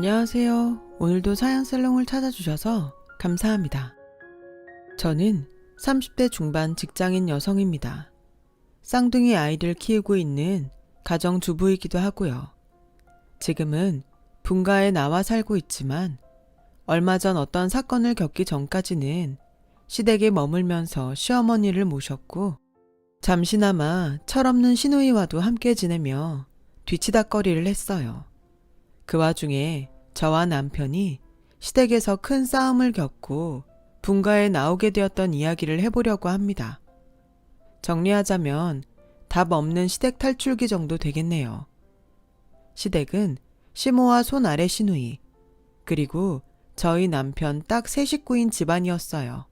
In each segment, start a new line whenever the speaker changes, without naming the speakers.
안녕하세요. 오늘도 사연살롱을 찾아주셔서 감사합니다. 저는 30대 중반 직장인 여성입니다. 쌍둥이 아이를 키우고 있는 가정주부이기도 하고요. 지금은 분가에 나와 살고 있지만 얼마 전 어떤 사건을 겪기 전까지는 시댁에 머물면서 시어머니를 모셨고 잠시나마 철없는 시누이와도 함께 지내며 뒤치다꺼리를 했어요. 그 와중에 저와 남편이 시댁에서 큰 싸움을 겪고 분가에 나오게 되었던 이야기를 해보려고 합니다. 정리하자면 답 없는 시댁 탈출기 정도 되겠네요. 시댁은 시모와 손 아래 시누이, 그리고 저희 남편 딱 세 식구인 집안이었어요.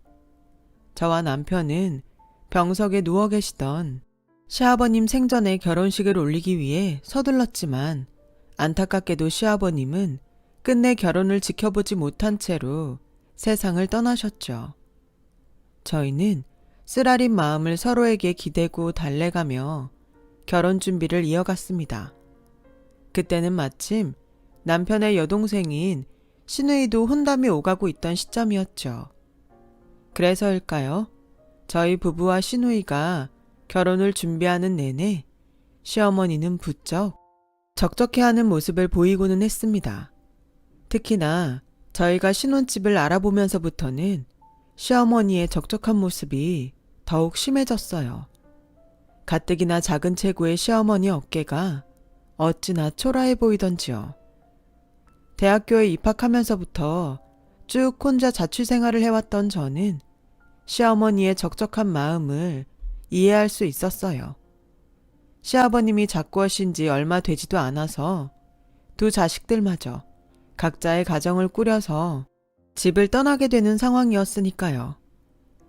저와 남편은 병석에 누워 계시던 시아버님 생전에 결혼식을 올리기 위해 서둘렀지만 안타깝게도 시아버님은 끝내 결혼을 지켜보지 못한 채로 세상을 떠나셨죠. 저희는 쓰라린 마음을 서로에게 기대고 달래가며 결혼 준비를 이어갔습니다. 그때는 마침 남편의 여동생인 시누이도 혼담이 오가고 있던 시점이었죠. 그래서일까요? 저희 부부와 시누이가 결혼을 준비하는 내내 시어머니는 부쩍 적적해하는 모습을 보이고는 했습니다. 특히나 저희가 신혼집을 알아보면서부터는 시어머니의 적적한 모습이 더욱 심해졌어요. 가뜩이나 작은 체구의 시어머니 어깨가 어찌나 초라해 보이던지요. 대학교에 입학하면서부터 쭉 혼자 자취생활을 해왔던 저는 시어머니의 적적한 마음을 이해할 수 있었어요. 시아버님이 작고하신 지 얼마 되지도 않아서 두 자식들마저 각자의 가정을 꾸려서 집을 떠나게 되는 상황이었으니까요.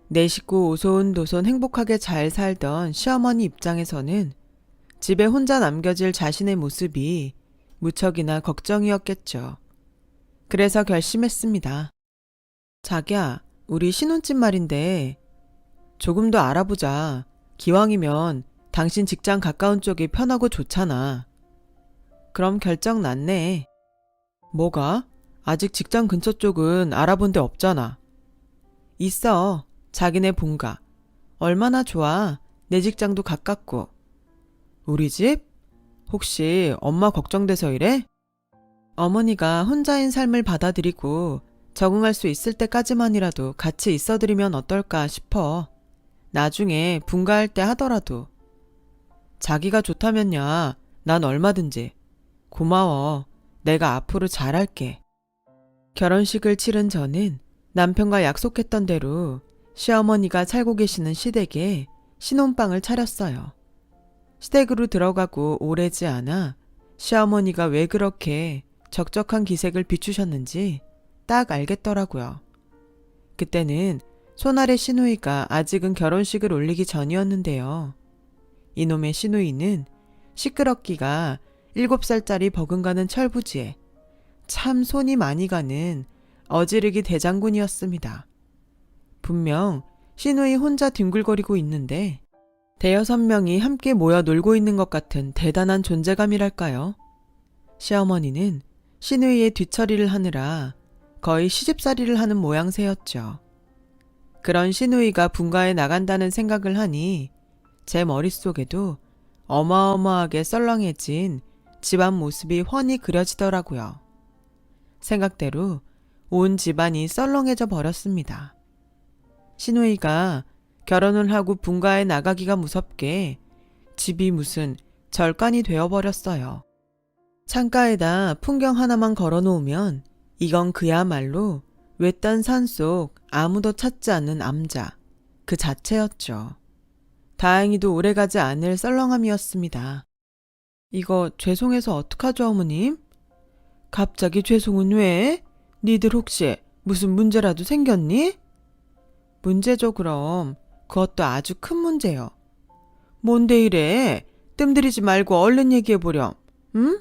내 식구 오손도손 행복하게 잘 살던 시어머니 입장에서는 집에 혼자 남겨질 자신의 모습이 무척이나 걱정이었겠죠. 그래서 결심했습니다. 자기야, 우리 신혼집 말인데 조금 더 알아보자. 기왕이면 당신 직장 가까운 쪽이 편하고 좋잖아. 그럼 결정 났네. 뭐가? 아직 직장 근처 쪽은 알아본 데 없잖아. 있어. 자기네 본가. 얼마나 좋아. 내 직장도 가깝고. 우리 집? 혹시 엄마 걱정돼서 이래? 어머니가 혼자인 삶을 받아들이고 적응할 수 있을 때까지만이라도 같이 있어드리면 어떨까 싶어. 나중에 분가할 때 하더라도. 자기가 좋다면야 난 얼마든지. 고마워. 내가 앞으로 잘할게. 결혼식을 치른 저는 남편과 약속했던 대로 시어머니가 살고 계시는 시댁에 신혼방을 차렸어요. 시댁으로 들어가고 오래지 않아 시어머니가 왜 그렇게 적적한 기색을 비추셨는지 딱 알겠더라고요. 그때는 손아래 시누이가 아직은 결혼식을 올리기 전이었는데요. 이놈의 시누이는 시끄럽기가 7살짜리 버금가는 철부지에 참 손이 많이 가는 어지르기 대장군이었습니다. 분명 시누이 혼자 뒹굴거리고 있는데 5-6명이 함께 모여 놀고 있는 것 같은 대단한 존재감이랄까요. 시어머니는 시누이의 뒤처리를 하느라 거의 시집살이를 하는 모양새였죠. 그런 시누이가 분가에 나간다는 생각을 하니 제 머릿속에도 어마어마하게 썰렁해진 집안 모습이 훤히 그려지더라고요. 생각대로 온 집안이 썰렁해져 버렸습니다. 시누이가 결혼을 하고 분가에 나가기가 무섭게 집이 무슨 절간이 되어버렸어요. 창가에다 풍경 하나만 걸어놓으면 이건 그야말로 외딴 산속 아무도 찾지 않는 암자 그 자체였죠. 다행히도 오래가지 않을 썰렁함이었습니다. 이거 죄송해서 어떡하죠, 어머님? 갑자기 죄송은 왜? 니들 혹시 무슨 문제라도 생겼니? 문제죠, 그럼. 그것도 아주 큰 문제요. 뭔데 이래? 뜸들이지 말고 얼른 얘기해보렴. 응?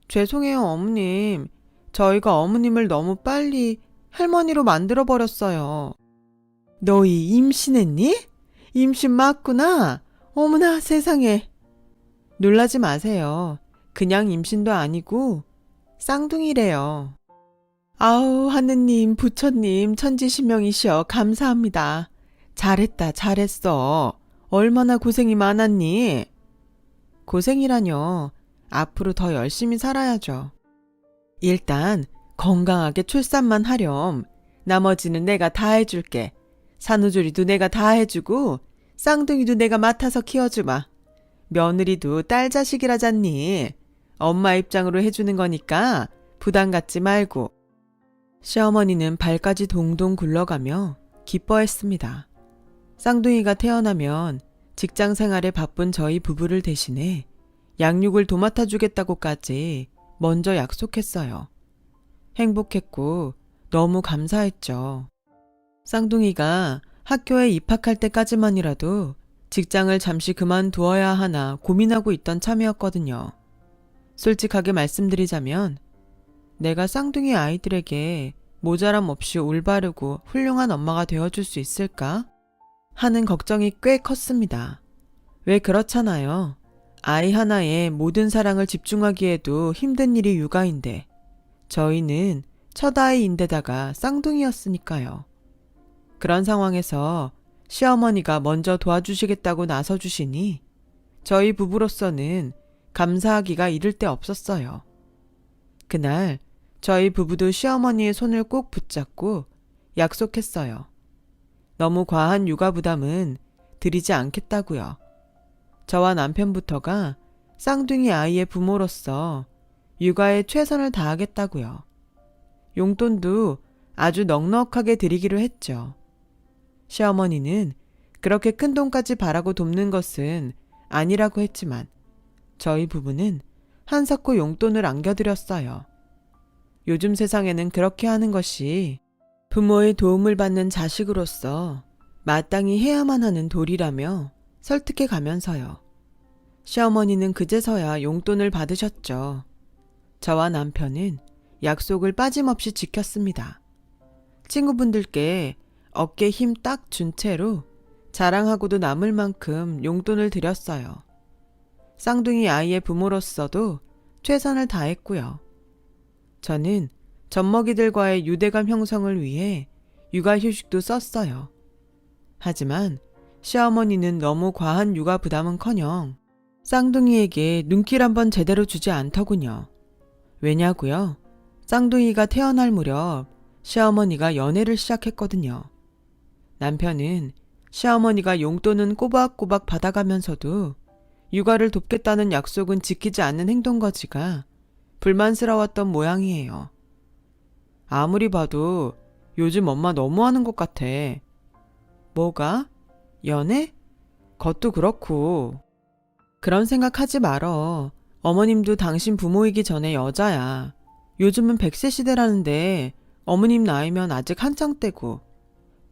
죄송해요, 어머님. 저희가 어머님을 너무 빨리 할머니로 만들어버렸어요. 너희 임신했니? 임신 맞구나. 어머나 세상에. 놀라지 마세요. 그냥 임신도 아니고 쌍둥이래요. 아우, 하느님, 부처님, 천지신명이시여 감사합니다. 잘했다, 잘했어. 얼마나 고생이 많았니? 고생이라뇨. 앞으로 더 열심히 살아야죠. 일단 건강하게 출산만 하렴. 나머지는 내가 다 해줄게. 산후조리도 내가 다 해주고 쌍둥이도 내가 맡아서 키워주마. 며느리도 딸 자식이라잖니. 엄마 입장으로 해주는 거니까 부담 갖지 말고. 시어머니는 발까지 동동 굴러가며 기뻐했습니다. 쌍둥이가 태어나면 직장 생활에 바쁜 저희 부부를 대신해 양육을 도맡아 주겠다고까지 먼저 약속했어요. 행복했고 너무 감사했죠. 쌍둥이가 학교에 입학할 때까지만이라도 직장을 잠시 그만두어야 하나 고민하고 있던 참이었거든요. 솔직하게 말씀드리자면 내가 쌍둥이 아이들에게 모자람 없이 올바르고 훌륭한 엄마가 되어줄 수 있을까? 하는 걱정이 꽤 컸습니다. 왜 그렇잖아요. 아이 하나에 모든 사랑을 집중하기에도 힘든 일이 육아인데 저희는 첫 아이인데다가 쌍둥이였으니까요. 그런 상황에서 시어머니가 먼저 도와주시겠다고 나서주시니 저희 부부로서는 감사하기가 이를 데 없었어요. 그날 저희 부부도 시어머니의 손을 꼭 붙잡고 약속했어요. 너무 과한 육아 부담은 드리지 않겠다고요. 저와 남편부터가 쌍둥이 아이의 부모로서 육아에 최선을 다하겠다고요. 용돈도 아주 넉넉하게 드리기로 했죠. 시어머니는 그렇게 큰 돈까지 바라고 돕는 것은 아니라고 했지만 저희 부부는 한사코 용돈을 안겨드렸어요. 요즘 세상에는 그렇게 하는 것이 부모의 도움을 받는 자식으로서 마땅히 해야만 하는 도리라며 설득해 가면서요. 시어머니는 그제서야 용돈을 받으셨죠. 저와 남편은 약속을 빠짐없이 지켰습니다. 친구분들께 어깨 힘 딱 준 채로 자랑하고도 남을 만큼 용돈을 드렸어요. 쌍둥이 아이의 부모로서도 최선을 다했고요. 저는 젖먹이들과의 유대감 형성을 위해 육아휴직도 썼어요. 하지만 시어머니는 너무 과한 육아 부담은커녕 쌍둥이에게 눈길 한번 제대로 주지 않더군요. 왜냐고요? 쌍둥이가 태어날 무렵 시어머니가 연애를 시작했거든요. 남편은 시어머니가 용돈은 꼬박꼬박 받아가면서도 육아를 돕겠다는 약속은 지키지 않는 행동거지가 불만스러웠던 모양이에요. 아무리 봐도 요즘 엄마 너무하는 것 같아. 뭐가? 연애? 그것도 그렇고. 그런 생각하지 말어. 어머님도 당신 부모이기 전에 여자야. 요즘은 100세 시대라는데 어머님 나이면 아직 한창 때고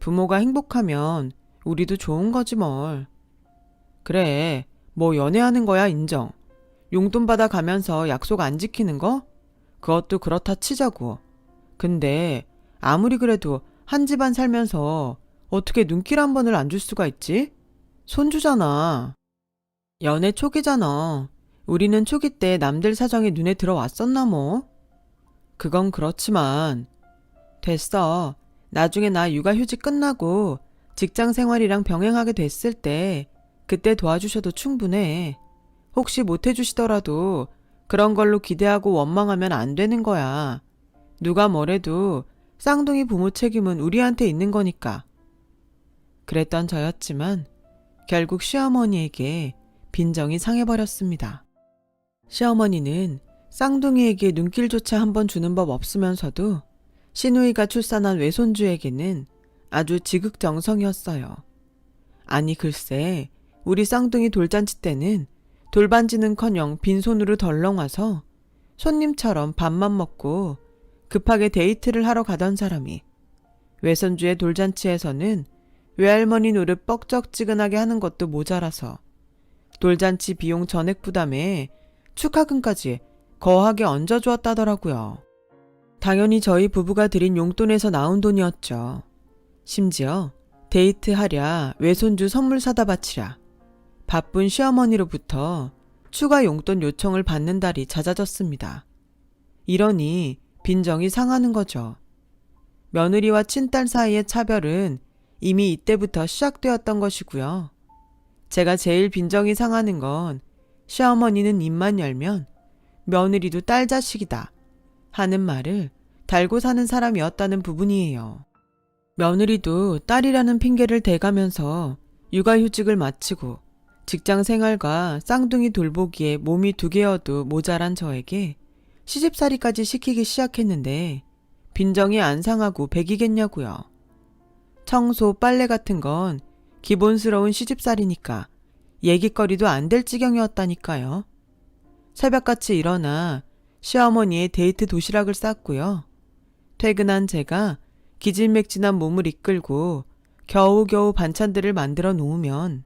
부모가 행복하면 우리도 좋은 거지 뭘. 그래, 뭐 연애하는 거야 인정. 용돈 받아가면서 약속 안 지키는 거? 그것도 그렇다 치자고. 근데 아무리 그래도 한 집안 살면서 어떻게 눈길 한 번을 안 줄 수가 있지? 손주잖아. 연애 초기잖아. 우리는 초기 때 남들 사정이 눈에 들어왔었나 뭐? 그건 그렇지만. 됐어. 나중에 나 육아휴직 끝나고 직장 생활이랑 병행하게 됐을 때 그때 도와주셔도 충분해. 혹시 못 해주시더라도 그런 걸로 기대하고 원망하면 안 되는 거야. 누가 뭐래도 쌍둥이 부모 책임은 우리한테 있는 거니까. 그랬던 저였지만 결국 시어머니에게 빈정이 상해버렸습니다. 시어머니는 쌍둥이에게 눈길조차 한번 주는 법 없으면서도 시누이가 출산한 외손주에게는 아주 지극정성이었어요. 아니 글쎄 우리 쌍둥이 돌잔치 때는 돌반지는커녕 빈손으로 덜렁 와서 손님처럼 밥만 먹고 급하게 데이트를 하러 가던 사람이 외손주의 돌잔치에서는 외할머니 노릇 뻑적지근하게 하는 것도 모자라서 돌잔치 비용 전액 부담에 축하금까지 거하게 얹어주었다더라고요. 당연히 저희 부부가 드린 용돈에서 나온 돈이었죠. 심지어 데이트하랴 외손주 선물 사다 바치랴 바쁜 시어머니로부터 추가 용돈 요청을 받는 달이 잦아졌습니다. 이러니 빈정이 상하는 거죠. 며느리와 친딸 사이의 차별은 이미 이때부터 시작되었던 것이고요. 제가 제일 빈정이 상하는 건 시어머니는 입만 열면 며느리도 딸 자식이다 하는 말을 달고 사는 사람이었다는 부분이에요. 며느리도 딸이라는 핑계를 대가면서 육아휴직을 마치고 직장 생활과 쌍둥이 돌보기에 몸이 2개여도 모자란 저에게 시집살이까지 시키기 시작했는데 빈정이 안 상하고 백이겠냐고요. 청소, 빨래 같은 건 기본스러운 시집살이니까 얘기거리도 안 될 지경이었다니까요. 새벽같이 일어나 시어머니의 데이트 도시락을 쌌고요. 퇴근한 제가 기진맥진한 몸을 이끌고 겨우겨우 반찬들을 만들어 놓으면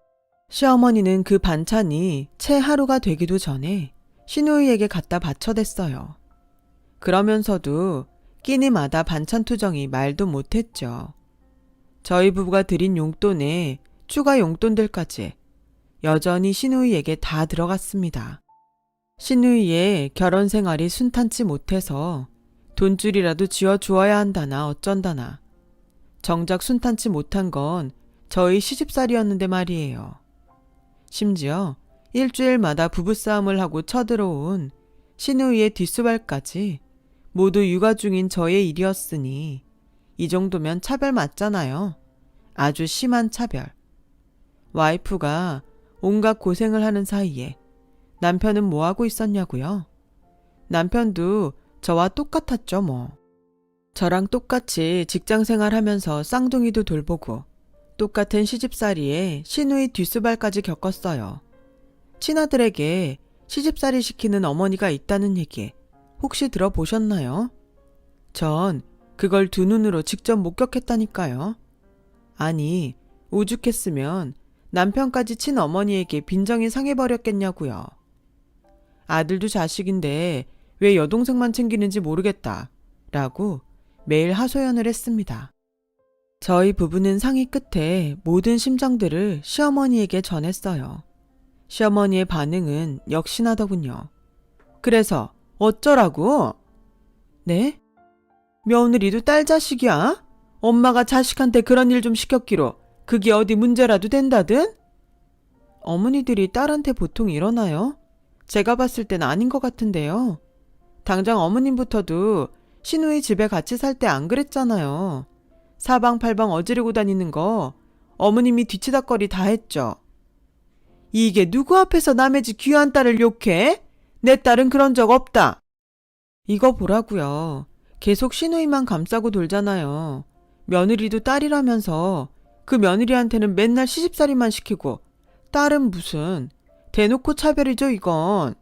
시어머니는 그 반찬이 채 하루가 되기도 전에 시누이에게 갖다 바쳐댔어요. 그러면서도 끼니마다 반찬 투정이 말도 못했죠. 저희 부부가 드린 용돈에 추가 용돈들까지 여전히 시누이에게 다 들어갔습니다. 시누이의 결혼 생활이 순탄치 못해서 돈줄이라도 쥐어주어야 한다나 어쩐다나. 정작 순탄치 못한 건 저희 시집살이였는데 말이에요. 심지어 일주일마다 부부싸움을 하고 쳐들어온 시누이의 뒷수발까지 모두 육아 중인 저의 일이었으니 이 정도면 차별 맞잖아요. 아주 심한 차별. 와이프가 온갖 고생을 하는 사이에 남편은 뭐하고 있었냐고요? 남편도 저와 똑같았죠 뭐. 저랑 똑같이 직장생활 하면서 쌍둥이도 돌보고 똑같은 시집살이에 시누이 뒷수발까지 겪었어요. 친아들에게 시집살이 시키는 어머니가 있다는 얘기 혹시 들어보셨나요? 전 그걸 두 눈으로 직접 목격했다니까요. 아니, 오죽했으면 남편까지 친어머니에게 빈정이 상해버렸겠냐고요. 아들도 자식인데 왜 여동생만 챙기는지 모르겠다 라고 매일 하소연을 했습니다. 저희 부부는 상의 끝에 모든 심정들을 시어머니에게 전했어요. 시어머니의 반응은 역시나더군요. 그래서 어쩌라고? 네? 며느리도 딸 자식이야? 엄마가 자식한테 그런 일 좀 시켰기로 그게 어디 문제라도 된다든? 어머니들이 딸한테 보통 이러나요? 제가 봤을 땐 아닌 것 같은데요. 당장 어머님부터도 시누이 집에 같이 살 때 안 그랬잖아요. 사방팔방 어지르고 다니는 거 어머님이 뒤치다꺼리 다 했죠. 이게 누구 앞에서 남의 집 귀한 딸을 욕해? 내 딸은 그런 적 없다. 이거 보라고요. 계속 시누이만 감싸고 돌잖아요. 며느리도 딸이라면서 그 며느리한테는 맨날 시집살이만 시키고 딸은 무슨 대놓고 차별이죠 이건.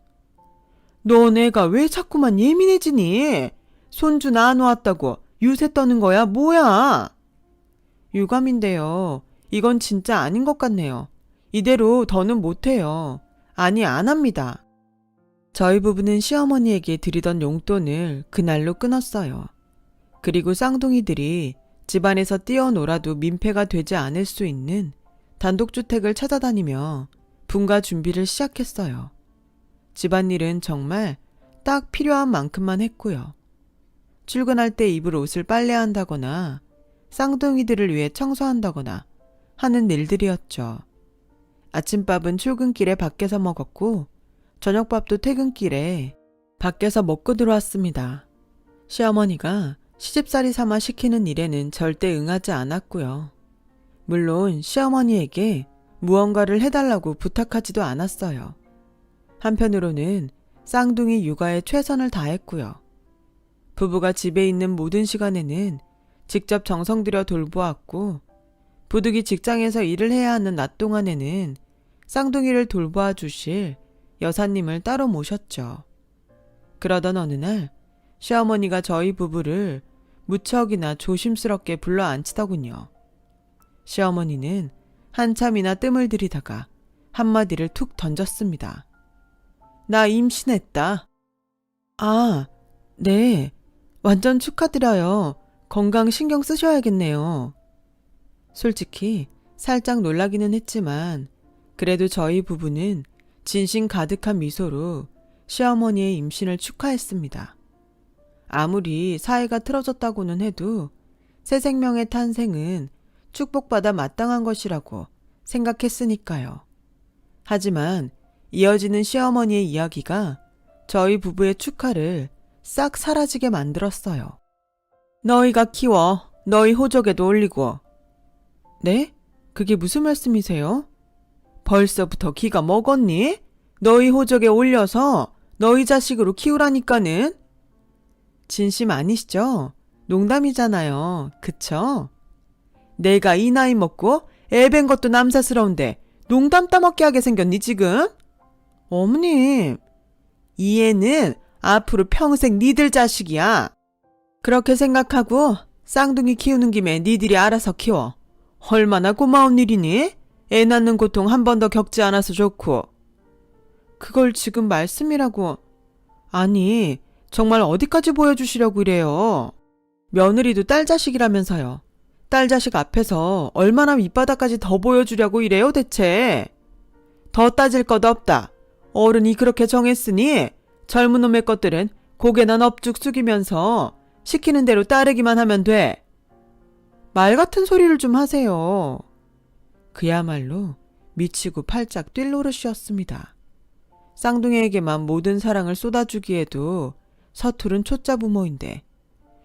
너네가 왜 자꾸만 예민해지니? 손주 낳아놓았다고 유세 떠는 거야 뭐야? 유감인데요. 이건 진짜 아닌 것 같네요. 이대로 더는 못해요. 아니 안 합니다. 저희 부부는 시어머니에게 드리던 용돈을 그날로 끊었어요. 그리고 쌍둥이들이 집안에서 뛰어놀아도 민폐가 되지 않을 수 있는 단독주택을 찾아다니며 분가 준비를 시작했어요. 집안일은 정말 딱 필요한 만큼만 했고요. 출근할 때 입을 옷을 빨래한다거나 쌍둥이들을 위해 청소한다거나 하는 일들이었죠. 아침밥은 출근길에 밖에서 먹었고 저녁밥도 퇴근길에 밖에서 먹고 들어왔습니다. 시어머니가 시집살이 삼아 시키는 일에는 절대 응하지 않았고요. 물론 시어머니에게 무언가를 해달라고 부탁하지도 않았어요. 한편으로는 쌍둥이 육아에 최선을 다했고요. 부부가 집에 있는 모든 시간에는 직접 정성 들여 돌보았고 부득이 직장에서 일을 해야 하는 낮 동안에는 쌍둥이를 돌보아 주실 여사님을 따로 모셨죠. 그러던 어느 날 시어머니가 저희 부부를 무척이나 조심스럽게 불러 앉히더군요. 시어머니는 한참이나 뜸을 들이다가 한마디를 툭 던졌습니다. 나 임신했다. 아, 네. 완전 축하드려요. 건강 신경 쓰셔야겠네요. 솔직히 살짝 놀라기는 했지만 그래도 저희 부부는 진심 가득한 미소로 시어머니의 임신을 축하했습니다. 아무리 사이가 틀어졌다고는 해도 새 생명의 탄생은 축복받아 마땅한 것이라고 생각했으니까요. 하지만 이어지는 시어머니의 이야기가 저희 부부의 축하를 싹 사라지게 만들었어요. 너희가 키워 너희 호적에도 올리고. 네? 그게 무슨 말씀이세요? 벌써부터 기가 먹었니? 너희 호적에 올려서 너희 자식으로 키우라니까는. 진심 아니시죠? 농담이잖아요. 그쵸? 내가 이 나이 먹고 애밴 것도 남사스러운데 농담 따먹게 하게 생겼니 지금? 어머님, 이 애는 앞으로 평생 니들 자식이야. 그렇게 생각하고 쌍둥이 키우는 김에 니들이 알아서 키워. 얼마나 고마운 일이니? 애 낳는 고통 한 번 더 겪지 않아서 좋고. 그걸 지금 말씀이라고. 아니, 정말 어디까지 보여주시려고 이래요. 며느리도 딸 자식이라면서요. 딸 자식 앞에서 얼마나 밑바닥까지 더 보여주려고 이래요 대체. 더 따질 것 없다. 어른이 그렇게 정했으니 젊은 놈의 것들은 고개나 넙죽 숙이면서 시키는 대로 따르기만 하면 돼. 말 같은 소리를 좀 하세요. 그야말로 미치고 팔짝 뛸 노릇이었습니다. 쌍둥이에게만 모든 사랑을 쏟아주기에도 서투른 초짜 부모인데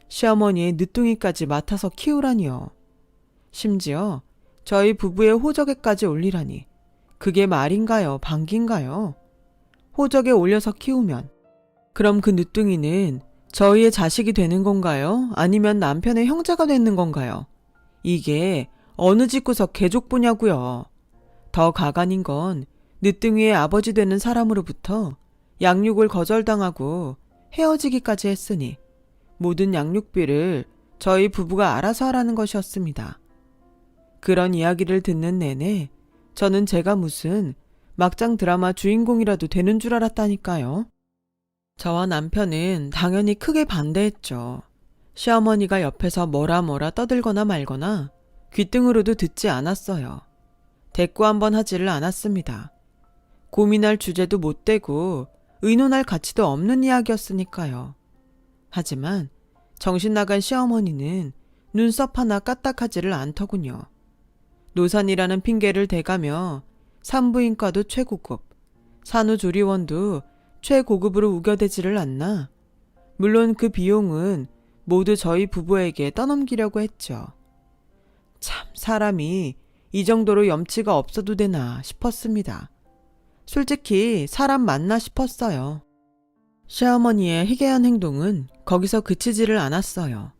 시어머니의 늦둥이까지 맡아서 키우라니요. 심지어 저희 부부의 호적에까지 올리라니 그게 말인가요? 방귀인가요? 호적에 올려서 키우면 그럼 그 늦둥이는 저희의 자식이 되는 건가요? 아니면 남편의 형제가 되는 건가요? 이게 어느 집구석 개족보냐고요. 더 가관인 건 늦둥이의 아버지 되는 사람으로부터 양육을 거절당하고 헤어지기까지 했으니 모든 양육비를 저희 부부가 알아서 하라는 것이었습니다. 그런 이야기를 듣는 내내 저는 제가 무슨 막장 드라마 주인공이라도 되는 줄 알았다니까요. 저와 남편은 당연히 크게 반대했죠. 시어머니가 옆에서 뭐라 떠들거나 말거나 귓등으로도 듣지 않았어요. 대꾸 한번 하지를 않았습니다. 고민할 주제도 못 되고 의논할 가치도 없는 이야기였으니까요. 하지만 정신 나간 시어머니는 눈썹 하나 까딱하지를 않더군요. 노산이라는 핑계를 대가며 산부인과도 최고급, 산후조리원도 최고급으로 우겨대지를 않나. 물론 그 비용은 모두 저희 부부에게 떠넘기려고 했죠. 참 사람이 이 정도로 염치가 없어도 되나 싶었습니다. 솔직히 사람 맞나 싶었어요. 시어머니의 희괴한 행동은 거기서 그치지를 않았어요.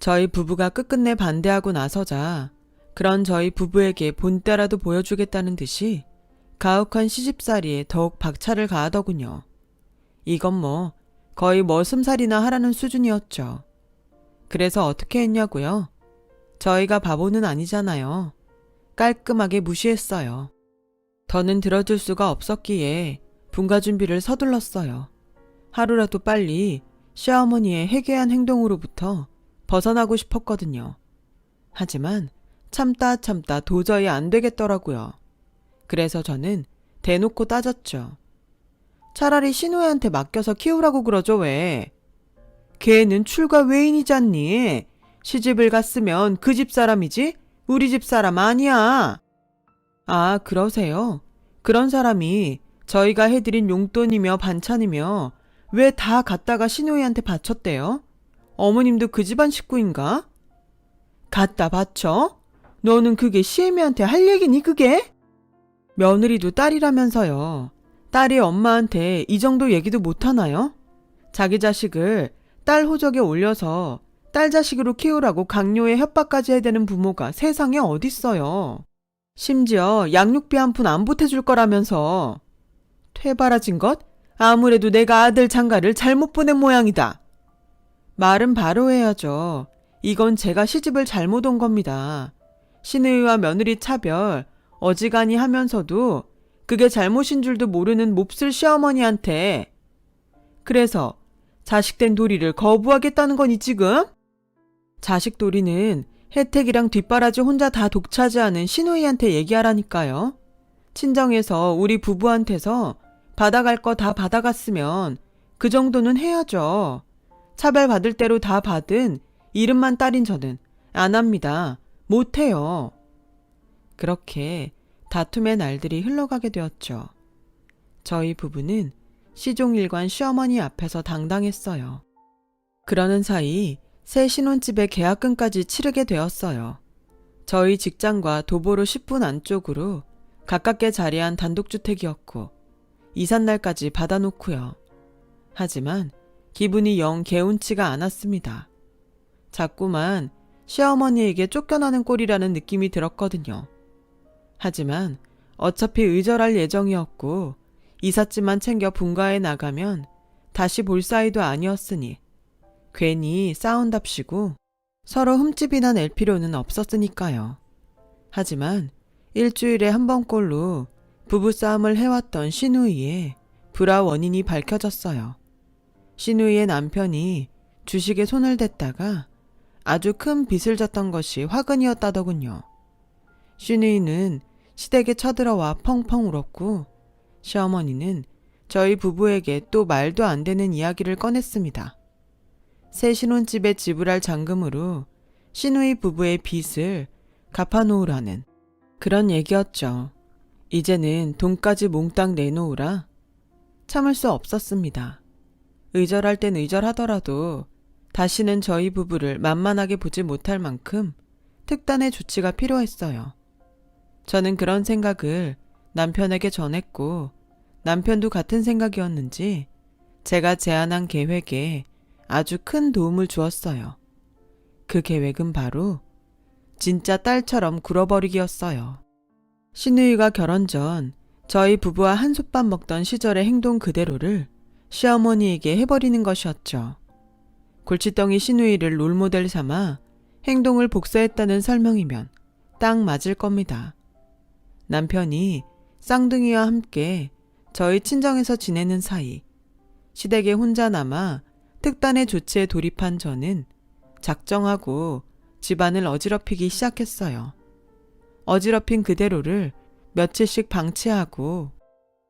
저희 부부가 끝끝내 반대하고 나서자 그런 저희 부부에게 본때라도 보여주겠다는 듯이 가혹한 시집살이에 더욱 박차를 가하더군요. 이건 뭐 거의 머슴살이나 하라는 수준이었죠. 그래서 어떻게 했냐고요? 저희가 바보는 아니잖아요. 깔끔하게 무시했어요. 더는 들어줄 수가 없었기에 분가 준비를 서둘렀어요. 하루라도 빨리 시어머니의 해괴한 행동으로부터 벗어나고 싶었거든요. 하지만 참다 도저히 안 되겠더라고요. 그래서 저는 대놓고 따졌죠. 차라리 신우애한테 맡겨서 키우라고 그러죠 왜? 걔는 출가 외인이잖니. 시집을 갔으면 그 집 사람이지 우리 집 사람 아니야. 아 그러세요? 그런 사람이 저희가 해드린 용돈이며 반찬이며 왜 다 갖다가 신우이한테 바쳤대요? 어머님도 그 집안 식구인가? 갖다 바쳐? 너는 그게 시애미한테 할 얘기니 그게? 며느리도 딸이라면서요. 딸이 엄마한테 이 정도 얘기도 못하나요? 자기 자식을 딸 호적에 올려서 딸 자식으로 키우라고 강요에 협박까지 해대는 부모가 세상에 어딨어요. 심지어 양육비 한 푼 안 보태줄 거라면서. 퇴바라진 것? 아무래도 내가 아들 장가를 잘못 보낸 모양이다. 말은 바로 해야죠. 이건 제가 시집을 잘못 온 겁니다. 시누이와 며느리 차별 어지간히 하면서도 그게 잘못인 줄도 모르는 몹쓸 시어머니한테. 그래서 자식된 도리를 거부하겠다는 거니 지금? 자식 도리는 혜택이랑 뒷바라지 혼자 다 독차지하는 시누이한테 얘기하라니까요. 친정에서 우리 부부한테서 받아갈 거 다 받아갔으면 그 정도는 해야죠. 차별받을 대로 다 받은 이름만 딸인 저는 안 합니다. 못해요. 그렇게 다툼의 날들이 흘러가게 되었죠. 저희 부부는 시종일관 시어머니 앞에서 당당했어요. 그러는 사이 새 신혼집의 계약금까지 치르게 되었어요. 저희 직장과 도보로 10분 안쪽으로 가깝게 자리한 단독주택이었고 이삿날까지 받아놓고요. 하지만 기분이 영 개운치가 않았습니다. 자꾸만 시어머니에게 쫓겨나는 꼴이라는 느낌이 들었거든요. 하지만 어차피 의절할 예정이었고 이삿짐만 챙겨 분가에 나가면 다시 볼 사이도 아니었으니 괜히 싸운답시고 서로 흠집이나 낼 필요는 없었으니까요. 하지만 일주일에 한 번꼴로 부부싸움을 해왔던 시누이의 불화 원인이 밝혀졌어요. 시누이의 남편이 주식에 손을 댔다가 아주 큰 빚을 졌던 것이 화근이었다더군요. 시누이는 시댁에 쳐들어와 펑펑 울었고 시어머니는 저희 부부에게 또 말도 안 되는 이야기를 꺼냈습니다. 새 신혼집에 지불할 잔금으로 시누이 부부의 빚을 갚아놓으라는 그런 얘기였죠. 이제는 돈까지 몽땅 내놓으라. 참을 수 없었습니다. 의절할 땐 의절하더라도 다시는 저희 부부를 만만하게 보지 못할 만큼 특단의 조치가 필요했어요. 저는 그런 생각을 남편에게 전했고 남편도 같은 생각이었는지 제가 제안한 계획에 아주 큰 도움을 주었어요. 그 계획은 바로 진짜 딸처럼 굴어버리기였어요. 시누이가 결혼 전 저희 부부와 한솥밥 먹던 시절의 행동 그대로를 시어머니에게 해버리는 것이었죠. 골칫덩이 시누이를 롤모델 삼아 행동을 복사했다는 설명이면 딱 맞을 겁니다. 남편이 쌍둥이와 함께 저희 친정에서 지내는 사이 시댁에 혼자 남아 특단의 조치에 돌입한 저는 작정하고 집안을 어지럽히기 시작했어요. 어지럽힌 그대로를 며칠씩 방치하고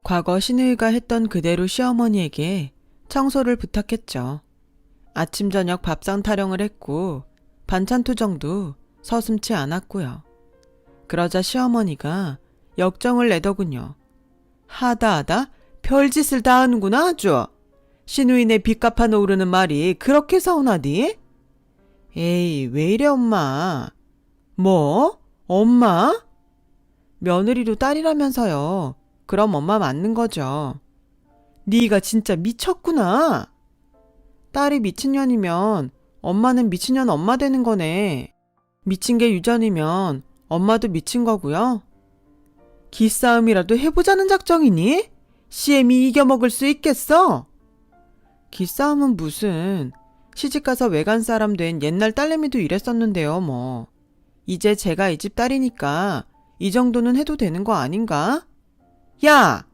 과거 시누이가 했던 그대로 시어머니에게 청소를 부탁했죠. 아침 저녁 밥상 타령을 했고 반찬 투정도 서슴지 않았고요. 그러자 시어머니가 역정을 내더군요. 하다 별짓을 다 하는구나 아주. 시누이네 빚 갚아 놓으려는 말이 그렇게 서운하디? 에이 왜 이래 엄마. 뭐? 엄마? 며느리도 딸이라면서요. 그럼 엄마 맞는 거죠. 네가 진짜 미쳤구나. 딸이 미친년이면 엄마는 미친년 엄마 되는 거네. 미친 게 유전이면 엄마도 미친 거고요. 기싸움이라도 해보자는 작정이니? 시엠이 이겨먹을 수 있겠어? 기싸움은 무슨. 시집가서 외간 사람 된 옛날 딸내미도 이랬었는데요 뭐. 이제 제가 이 집 딸이니까 이 정도는 해도 되는 거 아닌가? 야!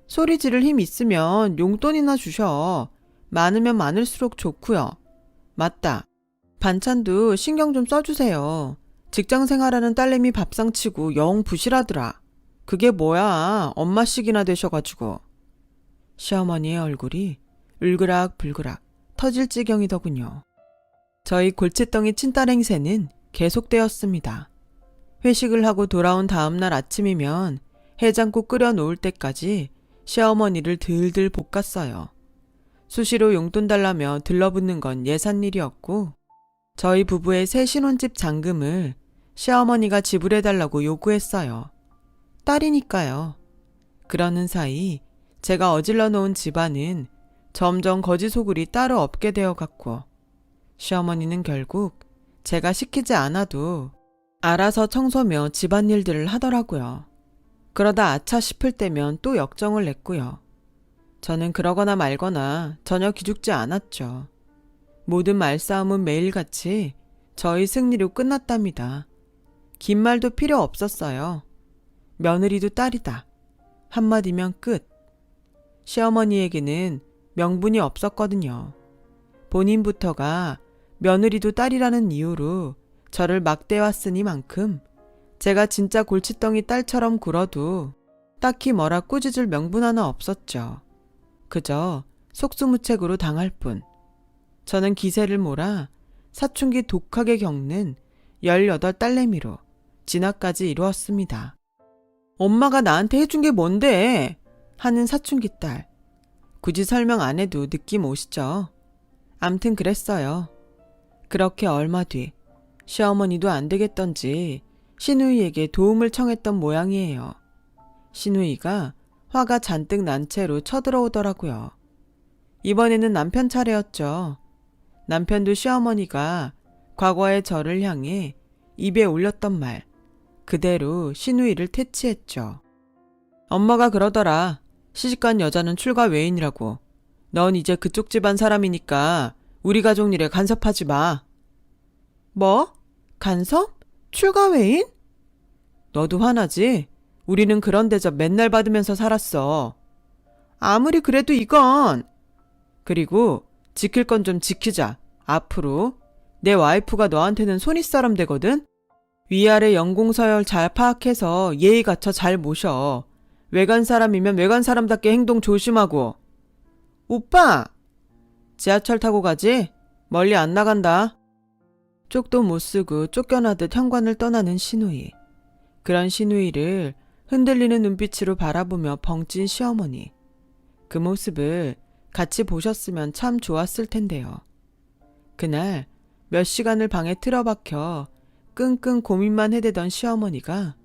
소리 지를 힘 있으면 용돈이나 주셔. 많으면 많을수록 좋고요. 맞다. 반찬도 신경 좀 써주세요. 직장 생활하는 딸내미 밥상 치고 영 부실하더라. 그게 뭐야. 엄마씩이나 되셔가지고. 시어머니의 얼굴이 울그락불그락 터질 지경이더군요. 저희 골칫덩이 친딸 행세는 계속되었습니다. 회식을 하고 돌아온 다음날 아침이면 해장국 끓여 놓을 때까지 시어머니를 들들 볶았어요. 수시로 용돈 달라며 들러붙는 건 예산일이었고 저희 부부의 새 신혼집 잔금을 시어머니가 지불해달라고 요구했어요. 딸이니까요. 그러는 사이 제가 어질러 놓은 집안은 점점 거지소굴이 따로 없게 되어갔고 시어머니는 결국 제가 시키지 않아도 알아서 청소며 집안일들을 하더라고요. 그러다 아차 싶을 때면 또 역정을 냈고요. 저는 그러거나 말거나 전혀 기죽지 않았죠. 모든 말싸움은 매일같이 저희 승리로 끝났답니다. 긴 말도 필요 없었어요. 며느리도 딸이다. 한마디면 끝. 시어머니에게는 명분이 없었거든요. 본인부터가 며느리도 딸이라는 이유로 저를 막대왔으니만큼 제가 진짜 골칫덩이 딸처럼 굴어도 딱히 뭐라 꾸짖을 명분 하나 없었죠. 그저 속수무책으로 당할 뿐. 저는 기세를 몰아 사춘기 독하게 겪는 18딸내미로 진학까지 이루었습니다. 엄마가 나한테 해준 게 뭔데? 하는 사춘기 딸. 굳이 설명 안 해도 느낌 오시죠? 암튼 그랬어요. 그렇게 얼마 뒤 시어머니도 안 되겠던지 시누이에게 도움을 청했던 모양이에요. 시누이가 화가 잔뜩 난 채로 쳐들어오더라고요. 이번에는 남편 차례였죠. 남편도 시어머니가 과거의 저를 향해 입에 올렸던 말 그대로 시누이를 퇴치했죠. 엄마가 그러더라. 시집간 여자는 출가 외인이라고. 넌 이제 그쪽 집안 사람이니까 우리 가족 일에 간섭하지 마. 뭐? 간섭? 출가 외인? 너도 화나지? 우리는 그런 대접 맨날 받으면서 살았어. 아무리 그래도 이건. 그리고 지킬 건 좀 지키자. 앞으로. 내 와이프가 너한테는 손윗사람 되거든? 위아래 연공서열 잘 파악해서 예의 갖춰 잘 모셔. 외간 사람이면 외간 사람답게 행동 조심하고. 오빠! 지하철 타고 가지? 멀리 안 나간다. 쪽도 못 쓰고 쫓겨나듯 현관을 떠나는 시누이. 그런 시누이를 흔들리는 눈빛으로 바라보며 벙찐 시어머니. 그 모습을 같이 보셨으면 참 좋았을 텐데요. 그날 몇 시간을 방에 틀어박혀 끙끙 고민만 해대던 시어머니가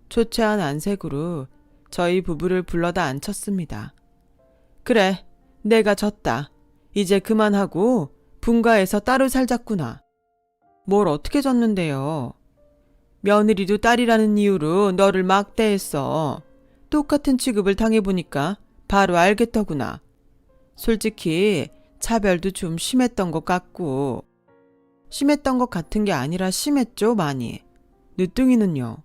초췌한 안색으로 저희 부부를 불러다 앉혔습니다. 그래, 내가 졌다. 이제 그만하고 분가해서 따로 살자꾸나. 뭘 어떻게 졌는데요? 며느리도 딸이라는 이유로 너를 막대했어. 똑같은 취급을 당해보니까 바로 알겠더구나. 솔직히 차별도 좀 심했던 것 같고. 심했던 것 같은 게 아니라 심했죠, 많이. 늦둥이는요?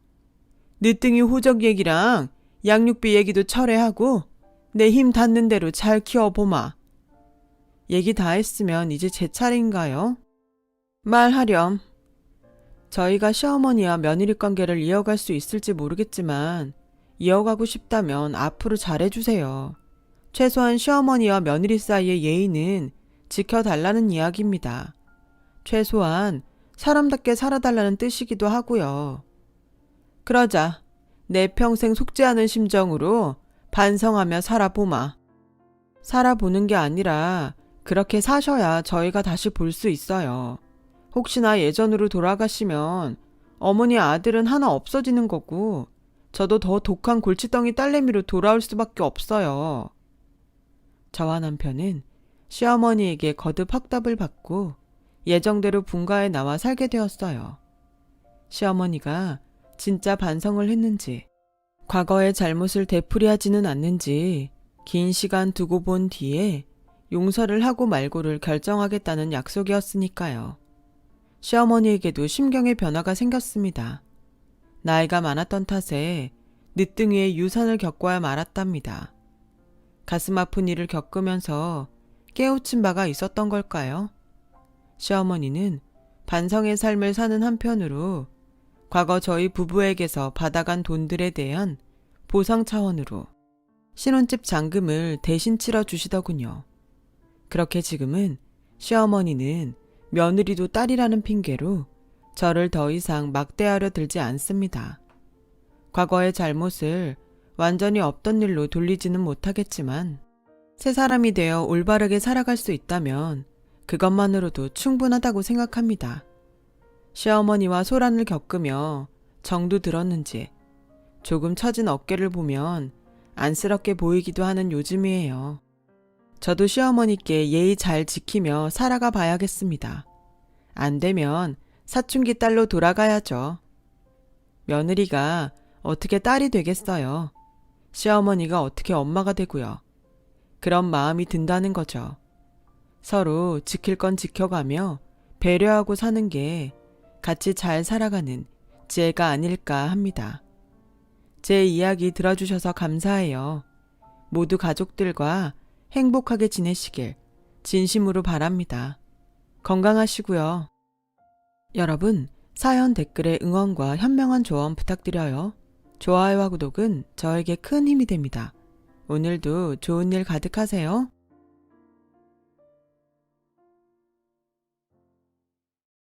늦둥이 호적 얘기랑 양육비 얘기도 철회하고 내 힘 닿는 대로 잘 키워보마. 얘기 다 했으면 이제 제 차례인가요? 말하렴. 저희가 시어머니와 며느리 관계를 이어갈 수 있을지 모르겠지만 이어가고 싶다면 앞으로 잘해주세요. 최소한 시어머니와 며느리 사이의 예의는 지켜달라는 이야기입니다. 최소한 사람답게 살아달라는 뜻이기도 하고요. 그러자 내 평생 속지 않은 심정으로 반성하며 살아보마. 살아보는 게 아니라 그렇게 사셔야 저희가 다시 볼 수 있어요. 혹시나 예전으로 돌아가시면 어머니 아들은 하나 없어지는 거고 저도 더 독한 골칫덩이 딸내미로 돌아올 수밖에 없어요. 저와 남편은 시어머니에게 거듭 확답을 받고 예정대로 분가에 나와 살게 되었어요. 시어머니가 진짜 반성을 했는지 과거의 잘못을 되풀이하지는 않는지 긴 시간 두고 본 뒤에 용서를 하고 말고를 결정하겠다는 약속이었으니까요. 시어머니에게도 심경의 변화가 생겼습니다. 나이가 많았던 탓에 늦둥이의 유산을 겪어야 말았답니다. 가슴 아픈 일을 겪으면서 깨우친 바가 있었던 걸까요? 시어머니는 반성의 삶을 사는 한편으로 과거 저희 부부에게서 받아간 돈들에 대한 보상 차원으로 신혼집 잔금을 대신 치러주시더군요. 그렇게 지금은 시어머니는 며느리도 딸이라는 핑계로 저를 더 이상 막대하려 들지 않습니다. 과거의 잘못을 완전히 없던 일로 돌리지는 못하겠지만 새 사람이 되어 올바르게 살아갈 수 있다면 그것만으로도 충분하다고 생각합니다. 시어머니와 소란을 겪으며 정도 들었는지 조금 처진 어깨를 보면 안쓰럽게 보이기도 하는 요즘이에요. 저도 시어머니께 예의 잘 지키며 살아가 봐야겠습니다. 안 되면 사춘기 딸로 돌아가야죠. 며느리가 어떻게 딸이 되겠어요. 시어머니가 어떻게 엄마가 되고요. 그런 마음이 든다는 거죠. 서로 지킬 건 지켜가며 배려하고 사는 게 같이 잘 살아가는 지혜가 아닐까 합니다. 제 이야기 들어주셔서 감사해요. 모두 가족들과 행복하게 지내시길 진심으로 바랍니다. 건강하시고요. 여러분, 사연 댓글에 응원과 현명한 조언 부탁드려요. 좋아요와 구독은 저에게 큰 힘이 됩니다. 오늘도 좋은 일 가득하세요.